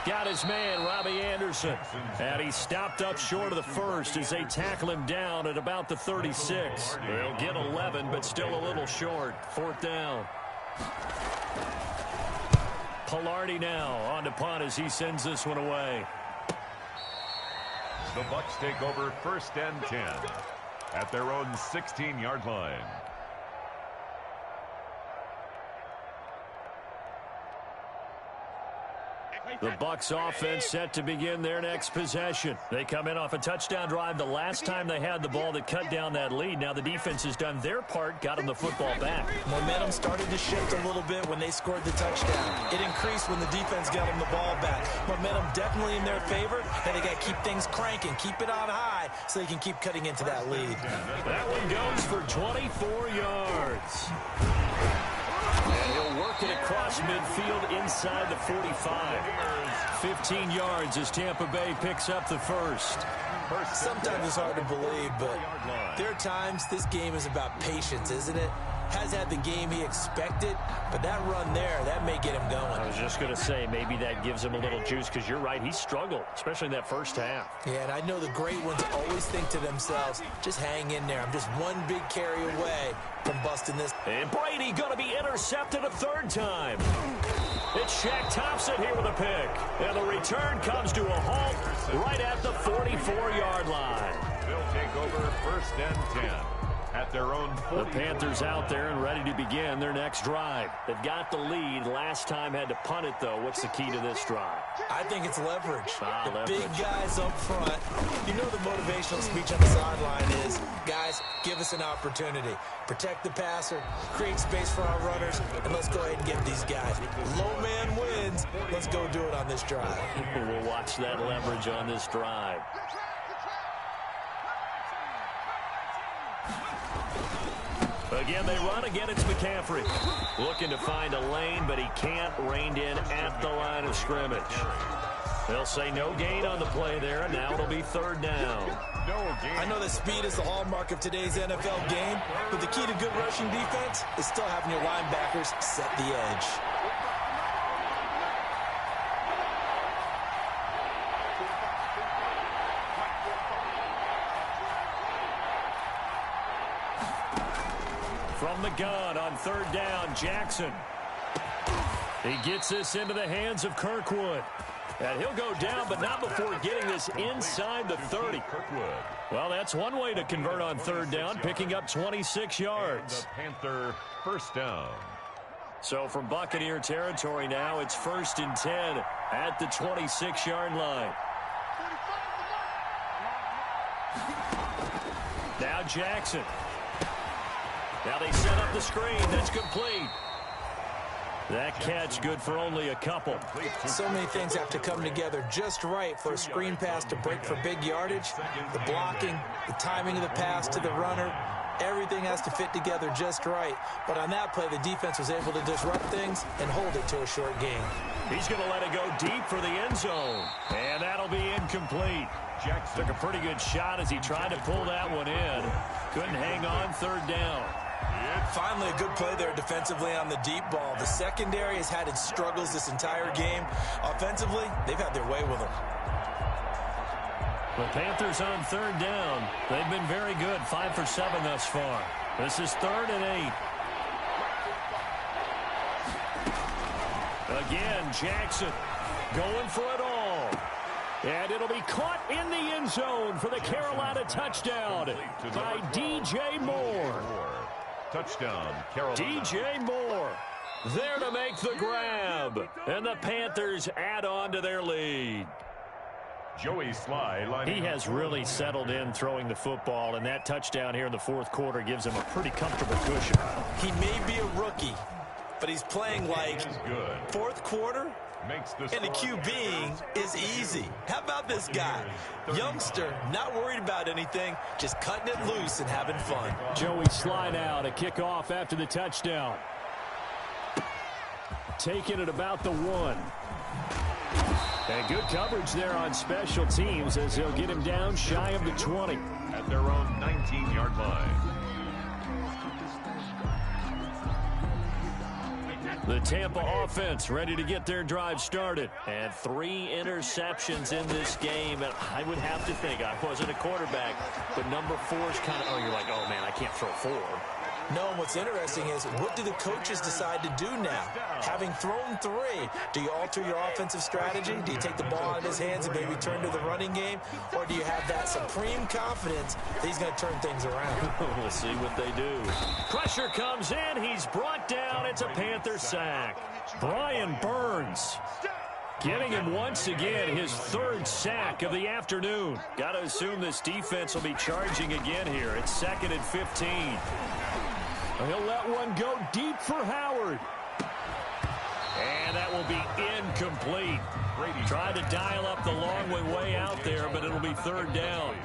Got his man, Robbie Anderson. And he stopped up short of the 1st as they tackle him down at about the 36. They'll get 11, but still a little short. 4th down. Pilardi now on to punt as he sends this one away. The Bucs take over 1st and 10 at their own 16-yard line. The Bucs offense set to begin their next possession. They come in off a touchdown drive the last time they had the ball that cut down that lead. Now the defense has done their part, got them the football back. Momentum started to shift a little bit when they scored the touchdown. It increased when the defense got them the ball back. Momentum definitely in their favor, and they got to keep things cranking, keep it on high so they can keep cutting into that lead. That one goes for 24 yards. And he'll work it across midfield inside the 45. 15 yards as Tampa Bay picks up the 1st. Sometimes it's hard to believe, but there are times this game is about patience, isn't it? Has had the game he expected, but that run there, that may get him going. I was just going to say, maybe that gives him a little juice because you're right, he struggled, especially in that 1st half. Yeah, and I know the great ones always think to themselves, just hang in there. I'm just one big carry away from busting this. And Brady going to be intercepted a 3rd time. It's Shaq Thompson here with a pick. And the return comes to a halt right at the 44-yard line. They'll take over 1st and 10 at their own 40. The Panthers out there and ready to begin their next drive. They've got the lead. Last time had to punt it, though. What's the key to this drive? I think it's leverage. Leverage. Big guys up front. You know the motivational speech on the sideline is, guys, give us an opportunity. Protect the passer, create space for our runners, and let's go ahead and get these guys. Low man wins. Let's go do it on this drive. We'll watch that leverage on this drive. Again, they run again. It's McCaffrey. Looking to find a lane, but he can't. Reined in at the line of scrimmage. They'll say no gain on the play there, and now it'll be third down. I know that speed is the hallmark of today's NFL game, but the key to good rushing defense is still having your linebackers set the edge. From the gun on third down, Jackson. He gets this into the hands of Kirkwood. And he'll go down, but not before getting this inside the 30. Well, that's one way to convert on third down, picking up 26 yards. The Panther first down. So from Buccaneer territory now, it's 1st and 10 at the 26-yard line. Now Jackson. Now they set up the screen. That's complete. That catch good for only a couple. So many things have to come together just right for a screen pass to break for big yardage. The blocking, the timing of the pass to the runner, everything has to fit together just right. But on that play, the defense was able to disrupt things and hold it to a short gain. He's going to let it go deep for the end zone. And that'll be incomplete. Jackson took a pretty good shot as he tried to pull that one in. Couldn't hang on third down. Finally, a good play there defensively on the deep ball. The secondary has had its struggles this entire game. Offensively, they've had their way with them. The Panthers on third down. They've been very good, 5 for 7 thus far. This is 3rd and 8. Again, Jackson going for it all. And it'll be caught in the end zone for the Carolina touchdown by DJ Moore. Touchdown, Carolina. DJ Moore there to make the grab. And the Panthers add on to their lead. Joey Sly. He has really settled in throwing the football, and that touchdown here in the 4th quarter gives him a pretty comfortable cushion. He may be a rookie, but he's playing like good. 4th quarter. And the QBing is easy. How about this guy? Youngster, not worried about anything, just cutting it loose and having fun. Joey Sly now to kick off after the touchdown. Taking it about the 1. And good coverage there on special teams as they'll get him down shy of the 20. At their own 19-yard line. The Tampa offense ready to get their drive started. And 3 interceptions in this game. And I would have to think, I wasn't a quarterback, but number 4 is kind of, oh, you're like, oh, man, I can't throw 4. No, and what's interesting is, what do the coaches decide to do now? Having thrown 3, do you alter your offensive strategy? Do you take the ball out of his hands and maybe turn to the running game? Or do you have that supreme confidence that he's going to turn things around? We'll see what they do. Pressure comes in. He's brought down. It's a Panther sack. Brian Burns getting him once again his 3rd sack of the afternoon. Got to assume this defense will be charging again here. It's 2nd and 15. He'll let one go deep for Howard. And that will be incomplete. Brady tried to dial up the long way out there, but it'll be 3rd down.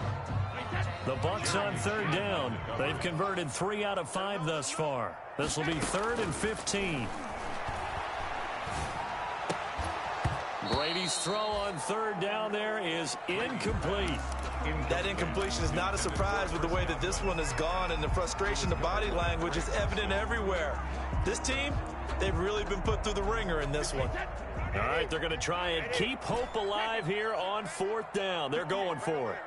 The Bucs on 3rd down. They've converted 3 out of 5 thus far. This will be 3rd and 15. Brady's throw on 3rd down there is incomplete. That incompletion is not a surprise with the way that this one has gone, and the frustration, the body language is evident everywhere. This team, they've really been put through the ringer in this one. All right, they're going to try and keep hope alive here on 4th down. They're going for it.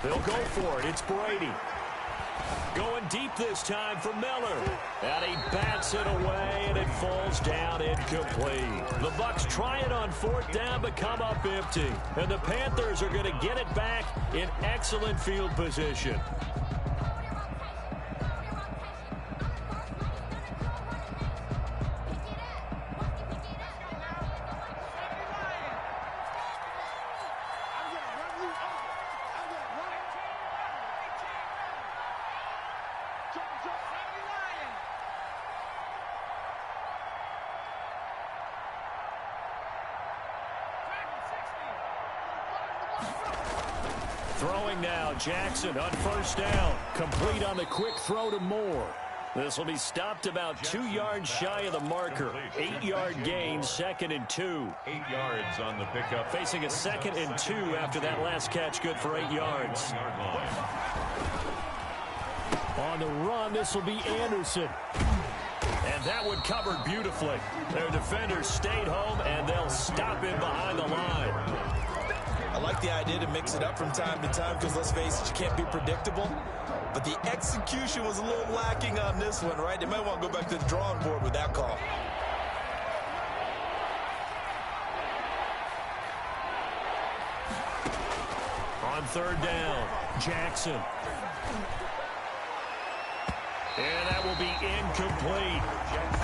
They'll go for it. It's Brady. Going deep this time for Miller. And he bats it away, and it falls down incomplete. The Bucs try it on 4th down, but come up empty. And the Panthers are going to get it back in excellent field position. Throwing now, Jackson on first down. Complete on the quick throw to Moore. This will be stopped about 2 yards shy of the marker. 8-yard gain, 2nd and 2. 8 yards on the pickup. Facing a 2nd and 2 after that last catch, good for 8 yards. On the run, this will be Anderson. And that one covered beautifully. Their defenders stayed home, and they'll stop him behind the line. I like the idea to mix it up from time to time because, let's face it, you can't be predictable. But the execution was a little lacking on this one, right? They might want to go back to the drawing board with that call. On third down, Jackson. And that will be incomplete.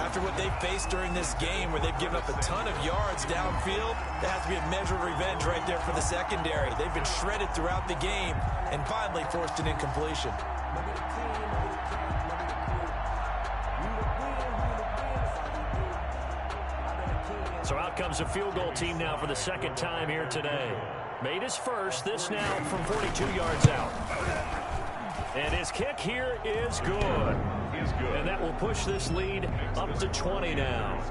After what they've faced during this game where they've given up a ton of yards downfield, that has to be a measure of revenge right there for the secondary. They've been shredded throughout the game and finally forced an incompletion. So out comes a field goal team now for the 2nd time here today. Made his first, this now from 42 yards out. And his kick here is good. And that will push this lead up to 20 now.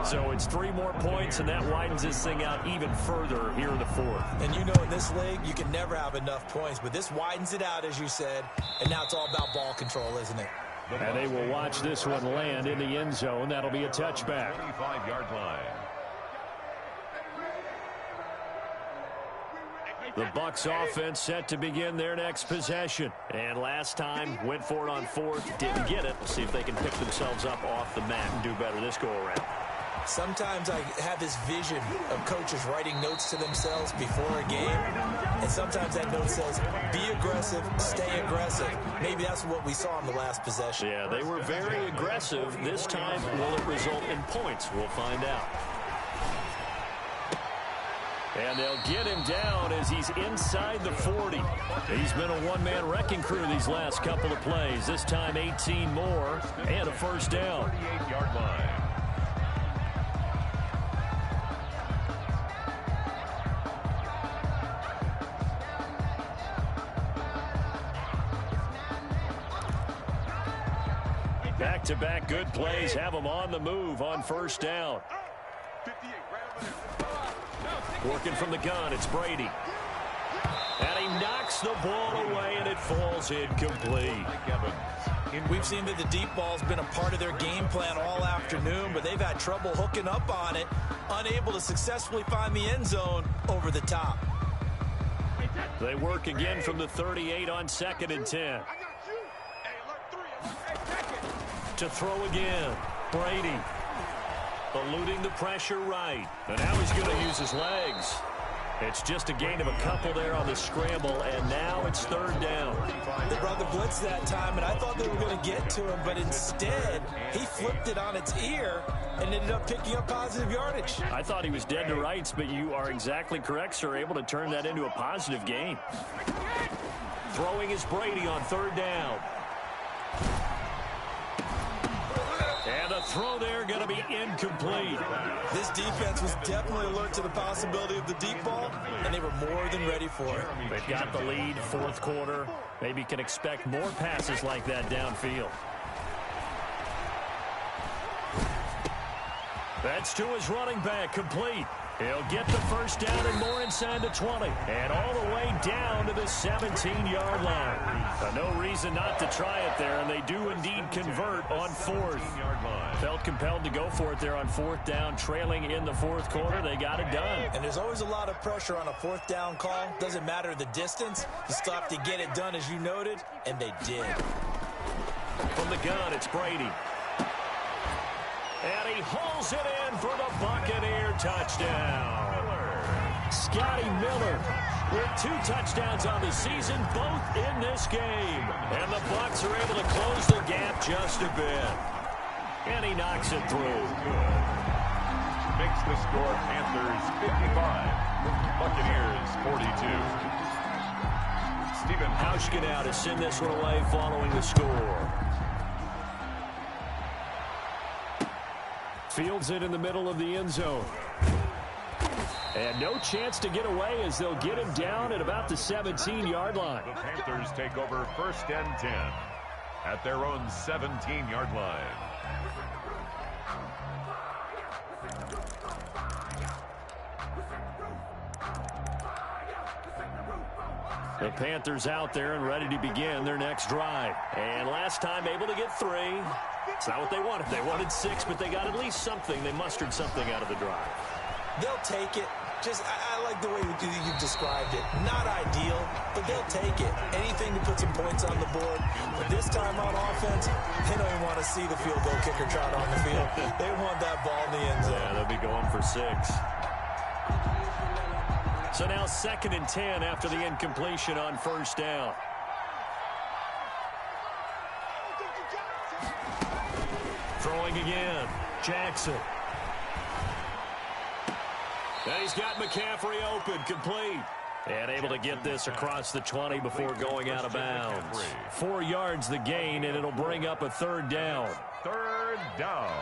So it's 3 more points, and that widens this thing out even further here in the 4th. And you know, in this league, you can never have enough points. But this widens it out, as you said. And now it's all about ball control, isn't it? And they will watch this one land in the end zone. That'll be a touchback. 25-yard line. The Bucs offense set to begin their next possession. And last time, went for it on 4th, didn't get it. We'll see if they can pick themselves up off the mat and do better this go-around. Sometimes I have this vision of coaches writing notes to themselves before a game. And sometimes that note says, be aggressive, stay aggressive. Maybe that's what we saw in the last possession. Yeah, they were very aggressive. This time, will it result in points? We'll find out. And they'll get him down as he's inside the 40. He's been a one-man wrecking crew these last couple of plays. This time 18 more and a first down. 38-yard line. Back-to-back good plays have him on the move on first down. Working from the gun, it's Brady. And he knocks the ball away, and it falls incomplete. We've seen that the deep ball's been a part of their game plan all afternoon, but they've had trouble hooking up on it, unable to successfully find the end zone over the top. They work again from the 38 on 2nd and 10. To throw again, Brady. Eluding the pressure right. And now he's going to use his legs. It's just a gain of a couple there on the scramble, and now it's 3rd down. They brought the blitz that time, and I thought they were going to get to him, but instead, he flipped it on its ear and ended up picking up positive yardage. I thought he was dead to rights, but you are exactly correct, sir, able to turn that into a positive gain. Throwing is Brady on 3rd down. And the throw there going to be incomplete. This defense was definitely alert to the possibility of the deep ball, and they were more than ready for it. They've got the lead, 4th quarter. Maybe can expect more passes like that downfield. That's to his running back, complete. He'll get the first down and more inside the 20. And all the way down to the 17-yard line. No reason not to try it there, and they do indeed convert on 4th. Felt compelled to go for it there on 4th down, trailing in the 4th quarter. They got it done. And there's always a lot of pressure on a 4th down call. Doesn't matter the distance. You still have to get it done, as you noted, and they did. From the gun, it's Brady. And he hauls it in for the Buccaneer touchdown. Scotty Miller with 2 touchdowns on the season, both in this game. And the Bucs are able to close the gap just a bit. And he knocks it through. Makes the score Panthers 55, Buccaneers 42. Stephen Hauschka now to send this one away following the score. Fields it in the middle of the end zone. And no chance to get away as they'll get him down at about the 17-yard line. The Panthers take over 1st and 10 at their own 17-yard line. The Panthers out there and ready to begin their next drive. And last time able to get 3. It's not what they wanted. They wanted 6, but they got at least something. They mustered something out of the drive. They'll take it. I like the way you've described it. Not ideal, but they'll take it. Anything to put some points on the board. But this time on offense, they don't even want to see the field goal kicker trot on the field. They want that ball in the end zone. Yeah, they'll be going for 6. So now 2nd and 10 after the incompletion on 1st down. Throwing again. Jackson. And he's got McCaffrey open, complete. And able to get this across the 20 before going out of bounds. 4 yards the gain, and it'll bring up a 3rd down. 3rd down.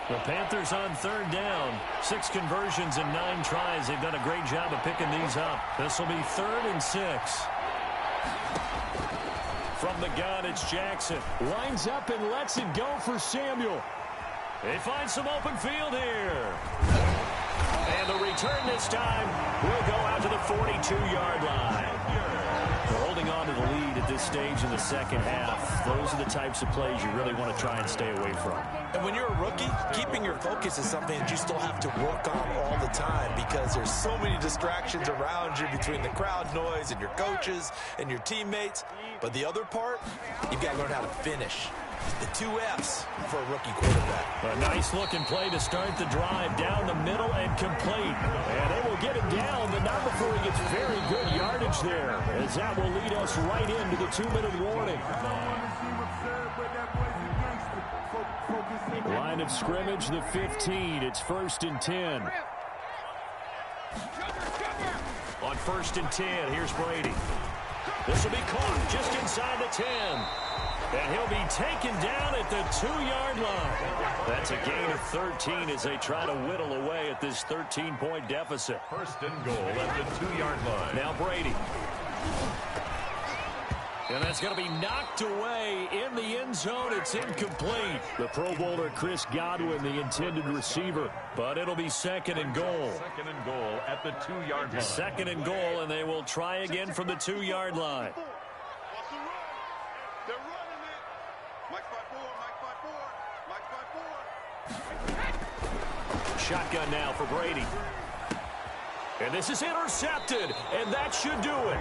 The Panthers on 3rd down. 6 conversions and 9 tries. They've done a great job of picking these up. This will be 3rd and 6. From the gun, it's Jackson. Lines up and lets it go for Samuel. They find some open field here. And the return this time will go out to the 42-yard line. They're holding on to the lead at this stage in the second half. Those are the types of plays you really want to try and stay away from. And when you're a rookie, keeping your focus is something that you still have to work on all the time because there's so many distractions around you between the crowd noise and your coaches and your teammates. But the other part, you've got to learn how to finish. The 2 F's for a rookie quarterback. A nice-looking play to start the drive down the middle and complete. And they will get him down, but not before he gets very good yardage there, as that will lead us right into the 2-minute warning. Line of scrimmage, the 15. It's 1st and 10. On 1st and 10, here's Brady. This will be caught just inside the 10. And he'll be taken down at the 2-yard line. That's a gain of 13 as they try to whittle away at this 13-point deficit. 1st and goal at the 2-yard line. Now Brady. And that's going to be knocked away in the end zone. It's incomplete. The Pro Bowler Chris Godwin, the intended receiver. But it'll be 2nd and goal. 2nd and goal at the 2-yard line. 2nd and goal, and they will try again from the 2-yard line. They're running it. Mike 5-4, Mike 5-4. Shotgun now for Brady. And this is intercepted, and that should do it.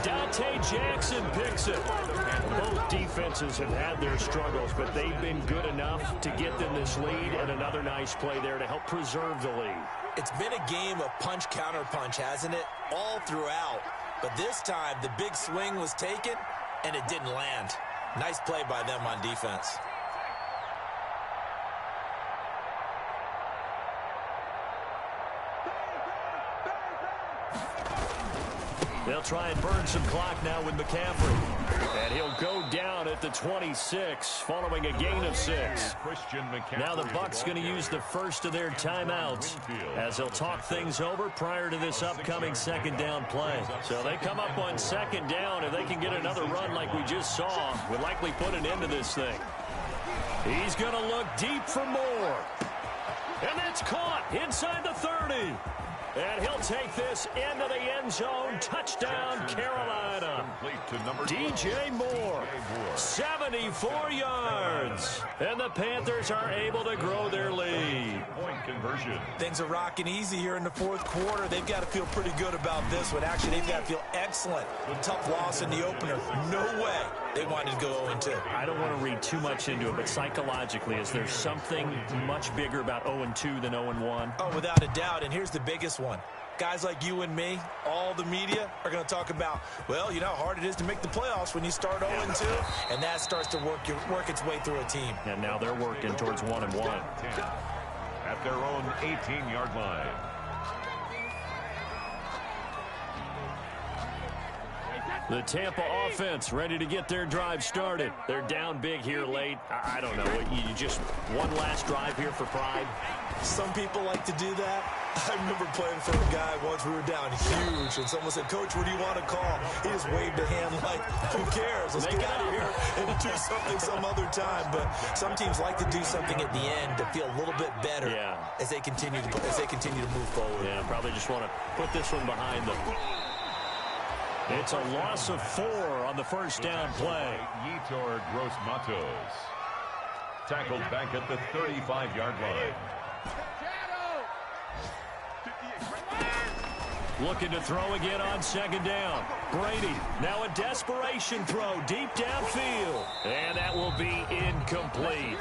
Dante Jackson picks it. Both defenses have had their struggles, but they've been good enough to get them this lead, and another nice play there to help preserve the lead. It's been a game of punch-counter-punch, hasn't it? All throughout. But this time, the big swing was taken, and it didn't land. Nice play by them on defense. They'll try and burn some clock now with McCaffrey. And he'll go down at the 26 following a gain of 6. Now the Bucs going to use the first of their timeouts as they'll talk things over prior to this upcoming 2nd down play. So they come up on 2nd down. If they can get another run like we just saw, would likely put an end to this thing. He's going to look deep for more. And that's caught inside the 30. And he'll take this into the end zone. Touchdown, Carolina. DJ Moore, 74 yards. And the Panthers are able to grow their lead. Point conversion. Things are rocking easy here in the 4th quarter. They've got to feel pretty good about this one. Actually, they've got to feel excellent. Tough loss in the opener. No way they wanted to go 0-2. I don't want to read too much into it, but psychologically, is there something much bigger about 0-2 than 0-1? Oh, without a doubt. And here's the biggest one. Guys like you and me, all the media, are going to talk about, well, you know how hard it is to make the playoffs when you start 0-2, and that starts to work its way through a team. And now they're working towards 1-1. At their own 18-yard line. The Tampa offense ready to get their drive started. They're down big here late. I don't know. You just one last drive here for pride? Some people like to do that. I remember playing for a guy once. We were down huge, and someone said, "Coach, what do you want to call?" He just waved a hand like, "Who cares? Let's get out of here and do something some other time." But some teams like to do something at the end to feel a little bit better as they continue to move forward. Yeah, probably just want to put this one behind them. It's a loss of 4 on the first down play. Yetur Gross-Matos. Tackled back at the 35-yard line. Looking to throw again on second down. Brady, now a desperation throw deep downfield. And that will be incomplete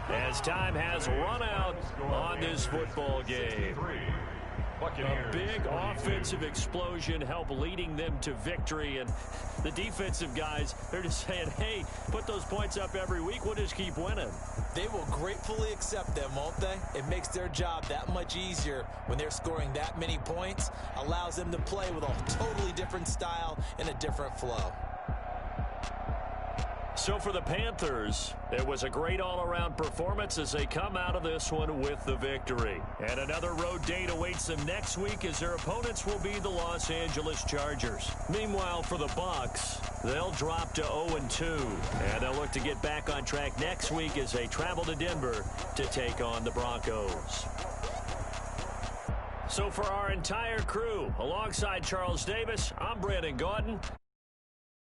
as time has run out on this football game. A big offensive explosion helped leading them to victory. And the defensive guys, they're just saying, hey, put those points up every week. We'll just keep winning. They will gratefully accept them, won't they? It makes their job that much easier when they're scoring that many points. Allows them to play with a totally different style and a different flow. So for the Panthers, it was a great all-around performance as they come out of this one with the victory. And another road date awaits them next week as their opponents will be the Los Angeles Chargers. Meanwhile, for the Bucs, they'll drop to 0-2. And they'll look to get back on track next week as they travel to Denver to take on the Broncos. So for our entire crew, alongside Charles Davis, I'm Brandon Gaudin.